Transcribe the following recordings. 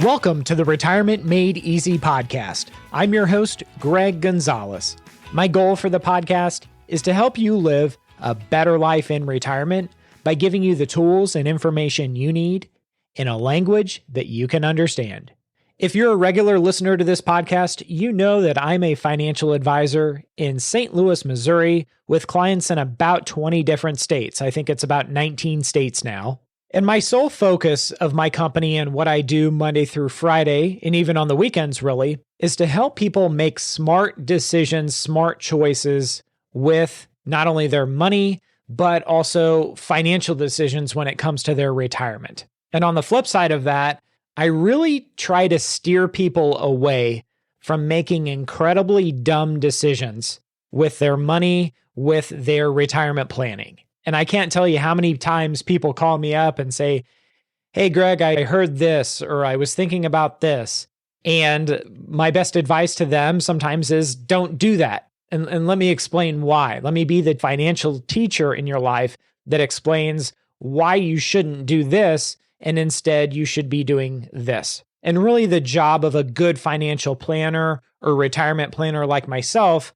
Welcome to the Retirement Made Easy podcast. I'm your host, Greg Gonzalez. My goal for the podcast is to help you live a better life in retirement by giving you the tools and information you need in a language that you can understand. If you're a regular listener to this podcast, you know that I'm a financial advisor in St. Louis, Missouri, with clients in about 20 different states. I think it's about 19 states now. And my sole focus of my company and what I do Monday through Friday, and even on the weekends really, is to help people make smart decisions, smart choices with not only their money, but also financial decisions when it comes to their retirement. And on the flip side of that, I really try to steer people away from making incredibly dumb decisions with their money, with their retirement planning. And I can't tell you how many times people call me up and say, "Hey, Greg, I heard this," or "I was thinking about this." And my best advice to them sometimes is don't do that. And let me explain why. Let me be the financial teacher in your life that explains why you shouldn't do this and instead you should be doing this. And really the job of a good financial planner or retirement planner like myself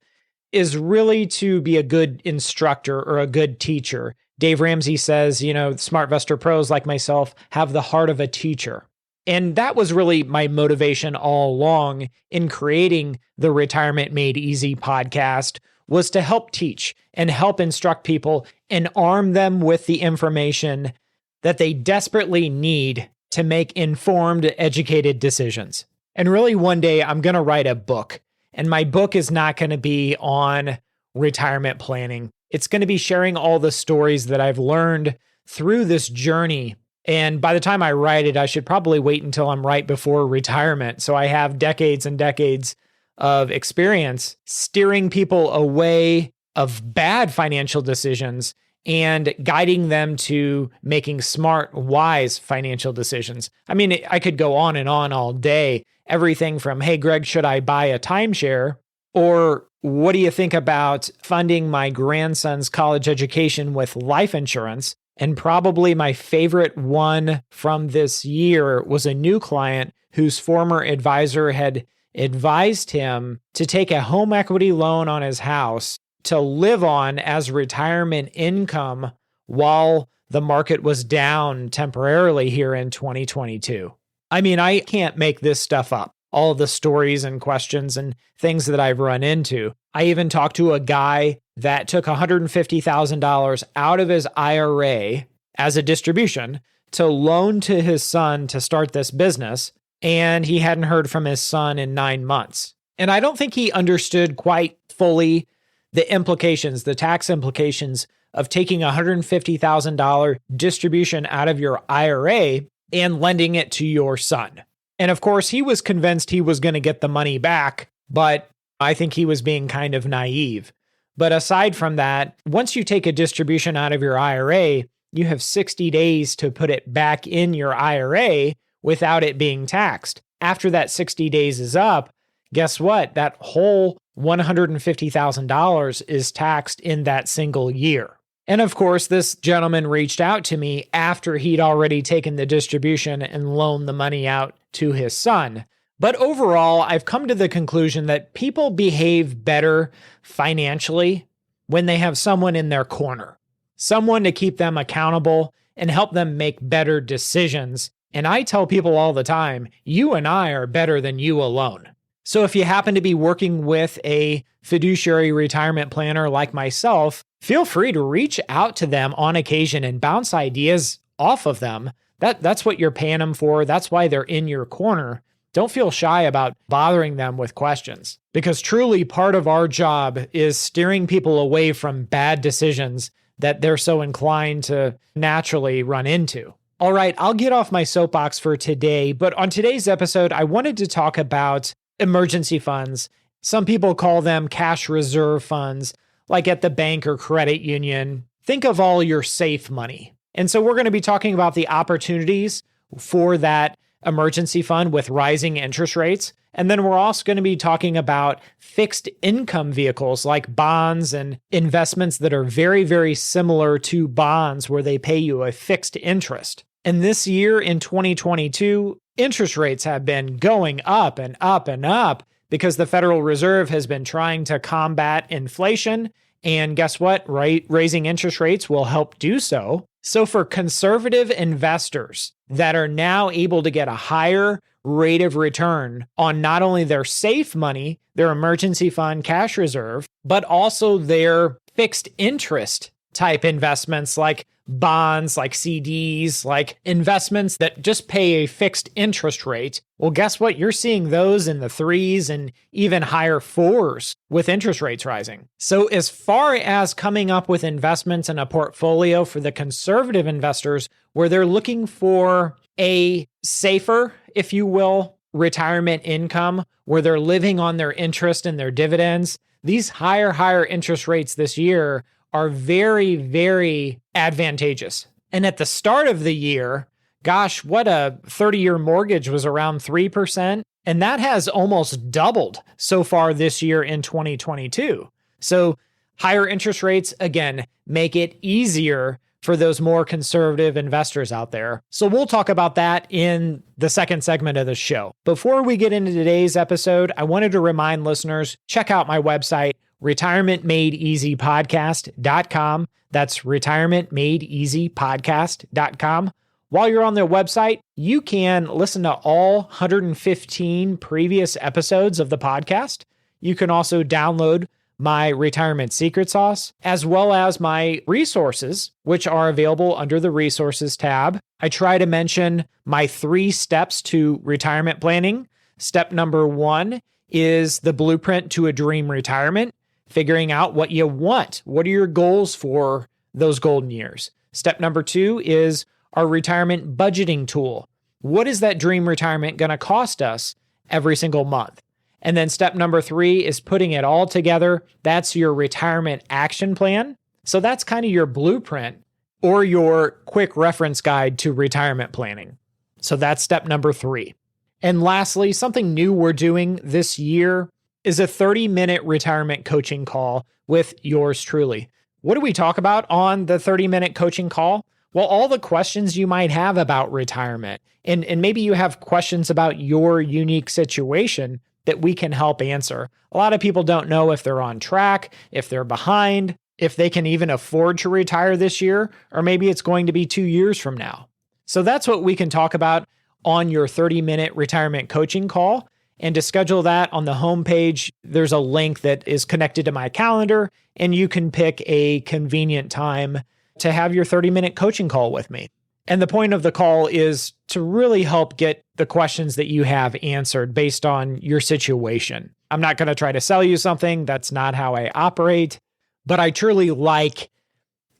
is really to be a good instructor or a good teacher. Dave Ramsey says, SmartVestor pros like myself have the heart of a teacher. And that was really my motivation all along in creating the Retirement Made Easy podcast, was to help teach and help instruct people and arm them with the information that they desperately need to make informed, educated decisions. And really one day I'm going to write a book. And my book is not going to be on retirement planning. It's going to be sharing all the stories that I've learned through this journey. And by the time I write it, I should probably wait until I'm right before retirement. So I have decades and decades of experience steering people away of bad financial decisions and guiding them to making smart, wise financial decisions. I mean, I could go on and on all day. Everything from, "Hey, Greg, should I buy a timeshare?" Or "What do you think about funding my grandson's college education with life insurance?" And probably my favorite one from this year was a new client whose former advisor had advised him to take a home equity loan on his house to live on as retirement income while the market was down temporarily here in 2022. I mean, I can't make this stuff up. All of the stories and questions and things that I've run into. I even talked to a guy that took $150,000 out of his IRA as a distribution to loan to his son to start this business, and he hadn't heard from his son in 9 months. And I don't think he understood quite fully the implications, the tax implications of taking a $150,000 distribution out of your IRA and lending it to your son. And of course, he was convinced he was going to get the money back, but I think he was being kind of naive. But aside from that, once you take a distribution out of your IRA, you have 60 days to put it back in your IRA without it being taxed. After that 60 days is up, guess what? That whole $150,000 is taxed in that single year. And of course, this gentleman reached out to me after he'd already taken the distribution and loaned the money out to his son. But overall, I've come to the conclusion that people behave better financially when they have someone in their corner, someone to keep them accountable and help them make better decisions. And I tell people all the time, you and I are better than you alone. So if you happen to be working with a fiduciary retirement planner like myself, feel free to reach out to them on occasion and bounce ideas off of them. That's what you're paying them for. That's why they're in your corner. Don't feel shy about bothering them with questions, because truly part of our job is steering people away from bad decisions that they're so inclined to naturally run into. All right, I'll get off my soapbox for today, but on today's episode, I wanted to talk about emergency funds. Some people call them cash reserve funds, like at the bank or credit union. Think of all your safe money. And so we're going to be talking about the opportunities for that emergency fund with rising interest rates. And then we're also going to be talking about fixed income vehicles like bonds and investments that are very, very similar to bonds where they pay you a fixed interest. And this year in 2022, interest rates have been going up and up and up because the Federal Reserve has been trying to combat inflation. And guess what? Right? Raising interest rates will help do so. So for conservative investors that are now able to get a higher rate of return on not only their safe money, their emergency fund cash reserve, but also their fixed interest type investments like bonds, like CDs, like investments that just pay a fixed interest rate. Well, guess what? You're seeing those in the 3s and even higher 4s with interest rates rising. So as far as coming up with investments in a portfolio for the conservative investors where they're looking for a safer, if you will, retirement income, where they're living on their interest and their dividends, these higher interest rates this year are very, very advantageous. And at the start of the year, gosh, what a 30-year mortgage was around 3%. And that has almost doubled so far this year in 2022. So higher interest rates, again, make it easier for those more conservative investors out there. So we'll talk about that in the second segment of the show. Before we get into today's episode, I wanted to remind listeners, check out my website, retirementmadeeasypodcast.com. That's retirementmadeeasypodcast.com. While you're on their website, you can listen to all 115 previous episodes of the podcast. You can also download my retirement secret sauce, as well as my resources, which are available under the resources tab. I try to mention my 3 steps to retirement planning. Step number 1 is the blueprint to a dream retirement, figuring out what you want. What are your goals for those golden years? Step number 2 is our retirement budgeting tool. What is that dream retirement going to cost us every single month? And then step number 3 is putting it all together. That's your retirement action plan. So that's kind of your blueprint or your quick reference guide to retirement planning. So that's step number 3. And lastly, something new we're doing this year is a 30-minute retirement coaching call with yours truly. What do we talk about on the 30-minute coaching call? Well, all the questions you might have about retirement, and maybe you have questions about your unique situation that we can help answer. A lot of people don't know if they're on track, if they're behind, if they can even afford to retire this year, or maybe it's going to be 2 years from now. So that's what we can talk about on your 30-minute retirement coaching call. And to schedule that on the homepage, there's a link that is connected to my calendar, and you can pick a convenient time to have your 30-minute coaching call with me. And the point of the call is to really help get the questions that you have answered based on your situation. I'm not going to try to sell you something. That's not how I operate, but I truly like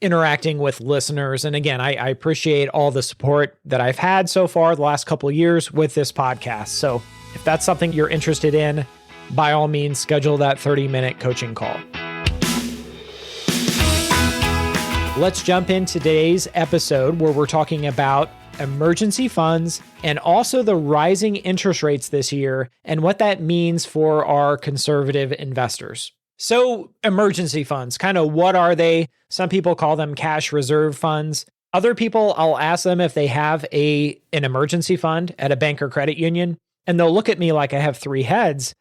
interacting with listeners. And again, I appreciate all the support that I've had so far the last couple of years with this podcast. So if that's something you're interested in, by all means, schedule that 30-minute coaching call. Let's jump into today's episode where we're talking about emergency funds and also the rising interest rates this year and what that means for our conservative investors. So emergency funds, kind of what are they? Some people call them cash reserve funds. Other people, I'll ask them if they have an emergency fund at a bank or credit union, and they'll look at me like I have 3 heads.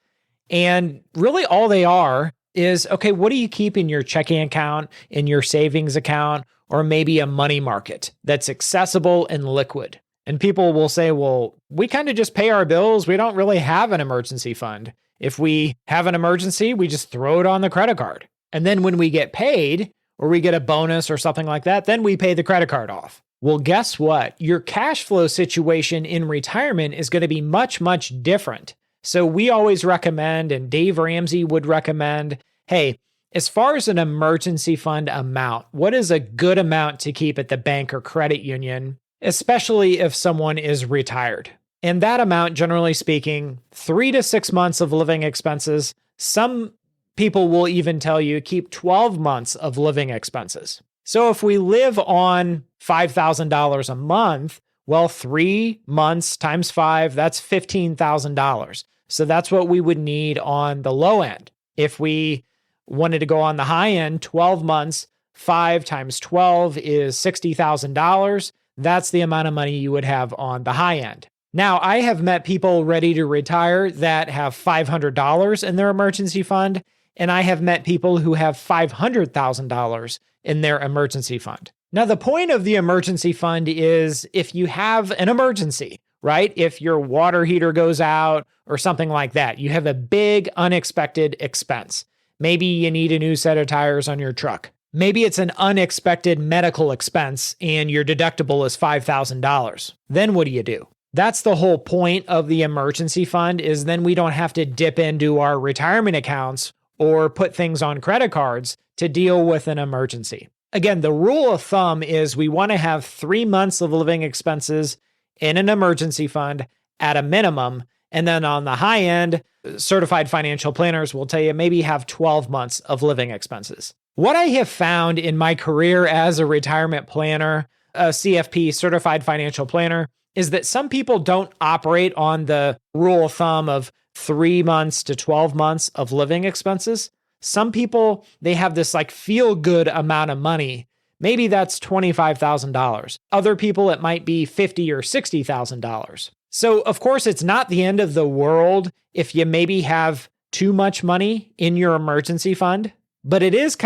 And really all they are is, okay, what do you keep in your checking account, in your savings account, or maybe a money market that's accessible and liquid? And people will say, well, we kind of just pay our bills. We don't really have an emergency fund. If we have an emergency, we just throw it on the credit card. And then when we get paid or we get a bonus or something like that, then we pay the credit card off. Well, guess what? Your cash flow situation in retirement is going to be much, much different. So we always recommend, and Dave Ramsey would recommend, hey, as far as an emergency fund amount, what is a good amount to keep at the bank or credit union, especially if someone is retired? And that amount, generally speaking, 3 to 6 months of living expenses. Some people will even tell you keep 12 months of living expenses. So if we live on $5,000 a month, well, 3 months times 5, that's $15,000. So that's what we would need on the low end. If we wanted to go on the high end, 12 months, 5 times 12 is $60,000. That's the amount of money you would have on the high end. Now, I have met people ready to retire that have $500 in their emergency fund, and I have met people who have $500,000 in their emergency fund. Now, the point of the emergency fund is if you have an emergency, right? If your water heater goes out or something like that, you have a big unexpected expense. Maybe you need a new set of tires on your truck. Maybe it's an unexpected medical expense and your deductible is $5,000. Then what do? That's the whole point of the emergency fund, is then we don't have to dip into our retirement accounts or put things on credit cards to deal with an emergency. Again, the rule of thumb is we want to have 3 months of living expenses in an emergency fund at a minimum. And then on the high end, certified financial planners will tell you maybe have 12 months of living expenses. What I have found in my career as a retirement planner, a CFP, certified financial planner, is that some people don't operate on the rule of thumb of 3 months to 12 months of living expenses. Some people, they have this like feel good amount of money. Maybe that's $25,000. Other people, it might be $50,000 or $60,000. So of course, it's not the end of the world if you maybe have too much money in your emergency fund, but it is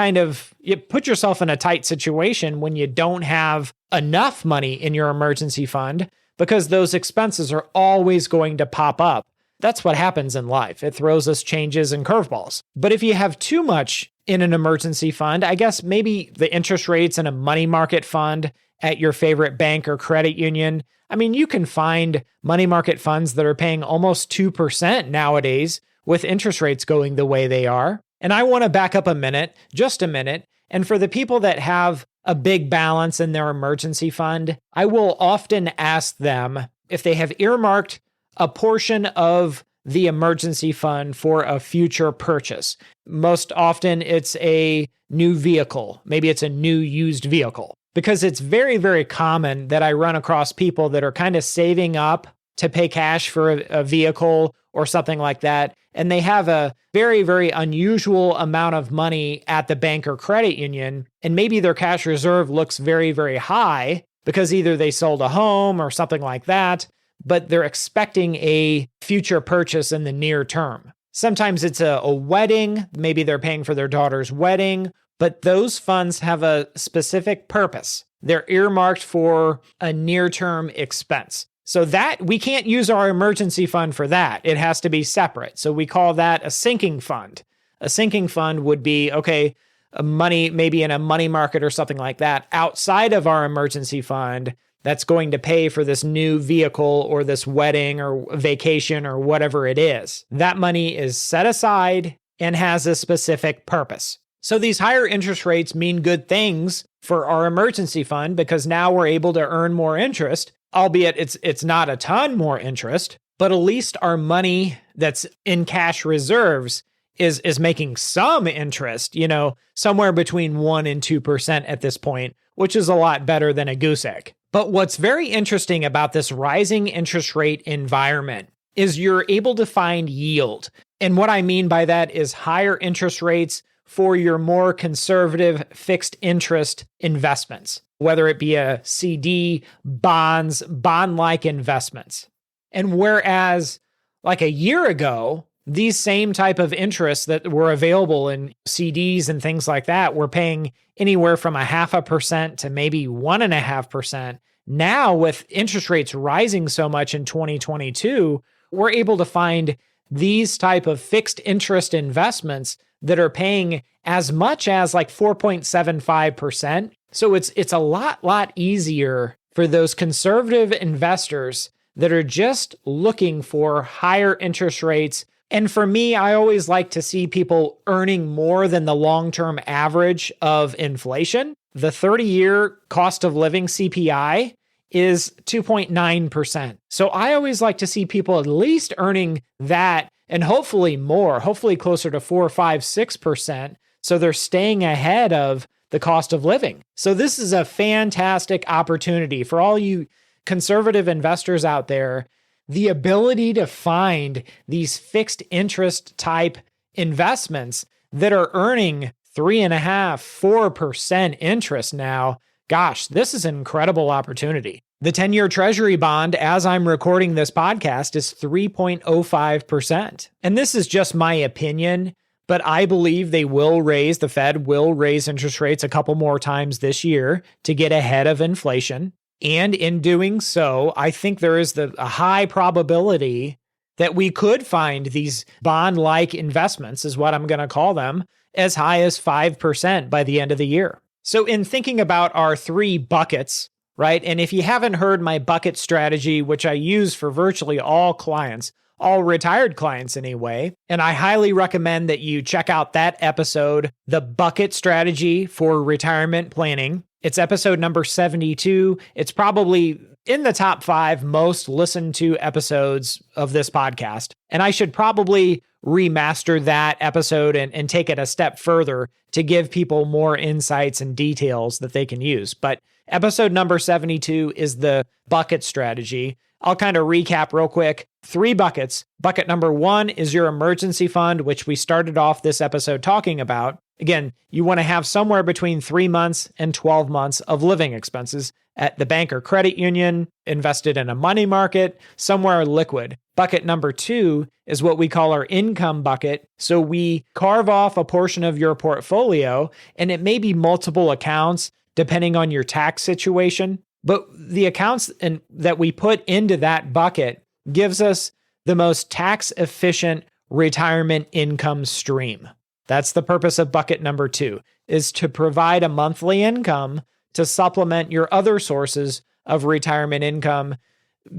you put yourself in a tight situation when you don't have enough money in your emergency fund, because those expenses are always going to pop up. That's what happens in life. It throws us changes and curveballs. But if you have too much in an emergency fund, I guess maybe the interest rates in a money market fund at your favorite bank or credit union. I mean, you can find money market funds that are paying almost 2% nowadays with interest rates going the way they are. And I want to back up just a minute. And for the people that have a big balance in their emergency fund, I will often ask them if they have earmarked a portion of the emergency fund for a future purchase. Most often it's a new vehicle. Maybe it's a new used vehicle, because it's very, very common that I run across people that are kind of saving up to pay cash for a vehicle or something like that. And they have a very, very unusual amount of money at the bank or credit union. And maybe their cash reserve looks very, very high because either they sold a home or something like that, but they're expecting a future purchase in the near term. Sometimes it's a wedding. Maybe they're paying for their daughter's wedding, but those funds have a specific purpose. They're earmarked for a near-term expense. So that we can't use our emergency fund for that. It has to be separate. So we call that a sinking fund. A sinking fund would be, okay, money maybe in a money market or something like that outside of our emergency fund that's going to pay for this new vehicle or this wedding or vacation or whatever it is. That money is set aside and has a specific purpose. So these higher interest rates mean good things for our emergency fund because now we're able to earn more interest, albeit it's not a ton more interest, but at least our money that's in cash reserves is making some interest, somewhere between 1 and 2% at this point, which is a lot better than a goose egg. But what's very interesting about this rising interest rate environment is you're able to find yield. And what I mean by that is higher interest rates for your more conservative fixed interest investments, whether it be a CD, bonds, bond-like investments. And whereas like a year ago, these same type of interests that were available in CDs and things like that were paying anywhere from 0.5% to maybe 1.5%. Now, with interest rates rising so much in 2022, we're able to find these type of fixed interest investments that are paying as much as like 4.75%. So it's a lot easier for those conservative investors that are just looking for higher interest rates. And for me, I always like to see people earning more than the long-term average of inflation. The 30-year cost of living CPI is 2.9%. So I always like to see people at least earning that and hopefully more, hopefully closer to 4, 5, 6%. So they're staying ahead of the cost of living. So this is a fantastic opportunity for all you conservative investors out there. The ability to find these fixed interest type investments that are earning 3.5%, 4% interest now. Gosh, this is an incredible opportunity. The 10-year Treasury bond, as I'm recording this podcast, is 3.05%. And this is just my opinion, but I believe the Fed will raise interest rates a couple more times this year to get ahead of inflation. And in doing so, I think there is a high probability that we could find these bond-like investments, is what I'm going to call them, as high as 5% by the end of the year. So in thinking about our three buckets, right? And if you haven't heard my bucket strategy, which I use for virtually all clients, all retired clients anyway, and I highly recommend that you check out that episode, The Bucket Strategy for Retirement Planning. It's episode number 72. It's probably in the top 5 most listened to episodes of this podcast. And I should probably remaster that episode and take it a step further to give people more insights and details that they can use. But episode number 72 is the bucket strategy. I'll kind of recap real quick. 3 buckets. Bucket number 1 is your emergency fund, which we started off this episode talking about. Again, you want to have somewhere between 3 months and 12 months of living expenses at the bank or credit union, invested in a money market, somewhere liquid. Bucket number 2 is what we call our income bucket. So we carve off a portion of your portfolio, and it may be multiple accounts depending on your tax situation. But the accounts that we put into that bucket gives us the most tax efficient retirement income stream. That's the purpose of bucket number 2, is to provide a monthly income to supplement your other sources of retirement income,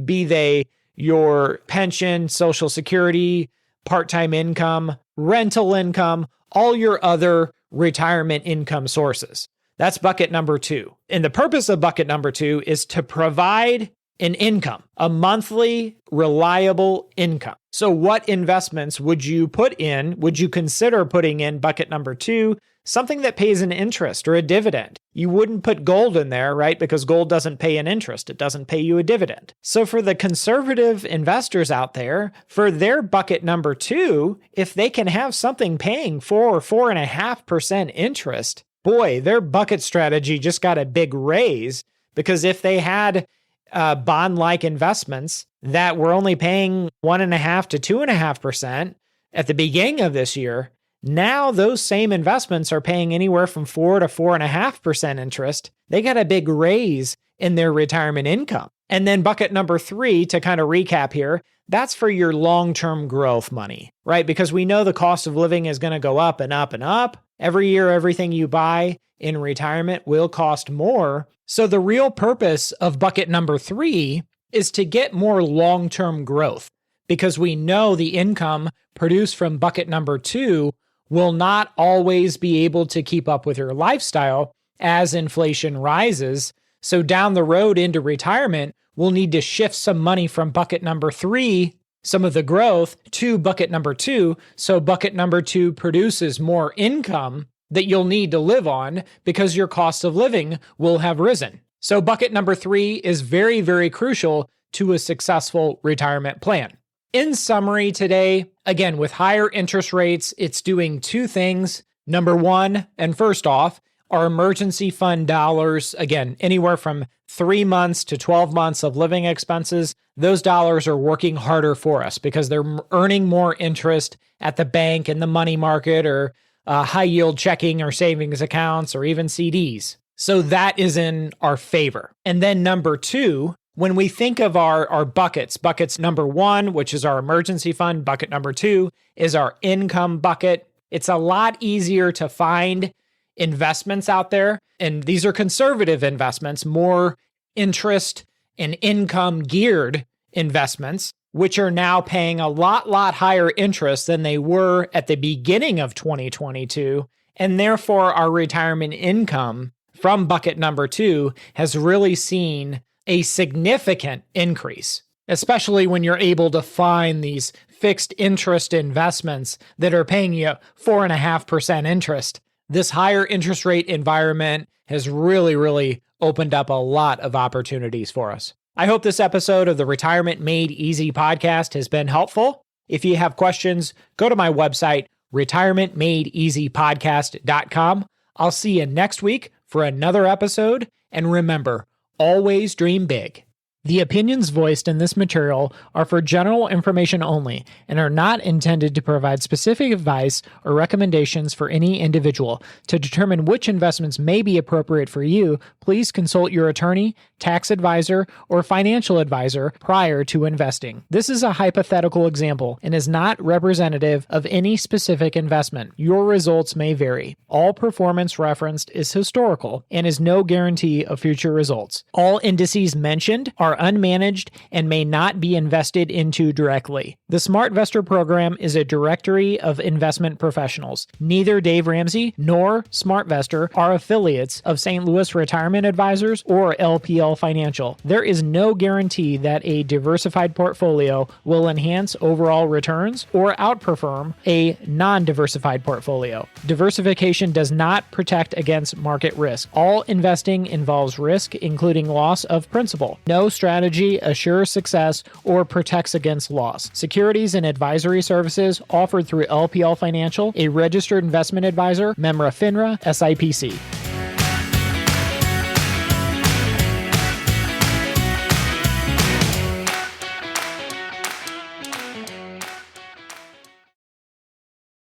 be they your pension, Social Security, part-time income, rental income, all your other retirement income sources. That's bucket number 2. And the purpose of bucket number 2 is to provide an income, a monthly reliable income. So what investments would you consider putting in bucket number 2? Something that pays an interest or a dividend. You wouldn't put gold in there, right? Because gold doesn't pay an interest. It doesn't pay you a dividend. So for the conservative investors out there, for their bucket number 2, if they can have something paying 4 or 4.5% interest, boy, their bucket strategy just got a big raise, because if they had bond-like investments that were only paying 1.5 to 2.5% at the beginning of this year, now those same investments are paying anywhere from 4 to 4.5% interest. They got a big raise in their retirement income. And then bucket number 3, to kind of recap here, that's for your long-term growth money, right? Because we know the cost of living is going to go up and up and up. Every year, everything you buy in retirement will cost more. So the real purpose of bucket number 3 is to get more long-term growth, because we know the income produced from bucket number 2 will not always be able to keep up with your lifestyle as inflation rises. So down the road into retirement, we'll need to shift some money from bucket number 3, some of the growth, to bucket number 2. So bucket number 2 produces more income that you'll need to live on because your cost of living will have risen. So bucket number 3 is very, very crucial to a successful retirement plan. In summary today, again, with higher interest rates, it's doing 2 things. Number 1, and first off, our emergency fund dollars, again, anywhere from 3 months to 12 months of living expenses, those dollars are working harder for us because they're earning more interest at the bank and the money market, or high yield checking or savings accounts, or even CDs. So that is in our favor. And then number 2, when we think of our buckets number 1, which is our emergency fund, bucket number 2 is our income bucket. It's a lot easier to find investments out there, and these are conservative investments, more interest and income geared investments, which are now paying a lot higher interest than they were at the beginning of 2022. And therefore, our retirement income from bucket number 2 has really seen a significant increase, especially when you're able to find these fixed interest investments that are paying you 4.5% interest. This higher interest rate environment has really opened up a lot of opportunities for us. I hope this episode of the Retirement Made Easy podcast has been helpful. If you have questions, go to my website, retirementmadeeasypodcast.com. I'll see you next week for another episode. And remember, always dream big. The opinions voiced in this material are for general information only and are not intended to provide specific advice or recommendations for any individual. To determine which investments may be appropriate for you, please consult your attorney, tax advisor, or financial advisor prior to investing. This is a hypothetical example and is not representative of any specific investment. Your results may vary. All performance referenced is historical and is no guarantee of future results. All indices mentioned are unmanaged and may not be invested into directly. The SmartVestor program is a directory of investment professionals. Neither Dave Ramsey nor SmartVestor are affiliates of St. Louis Retirement Advisors or LPL Financial. There is no guarantee that a diversified portfolio will enhance overall returns or outperform a non-diversified portfolio. Diversification does not protect against market risk. All investing involves risk, including loss of principal. No strategy assures success or protects against loss. Securities and advisory services offered through LPL Financial, a registered investment advisor, member FINRA, SIPC.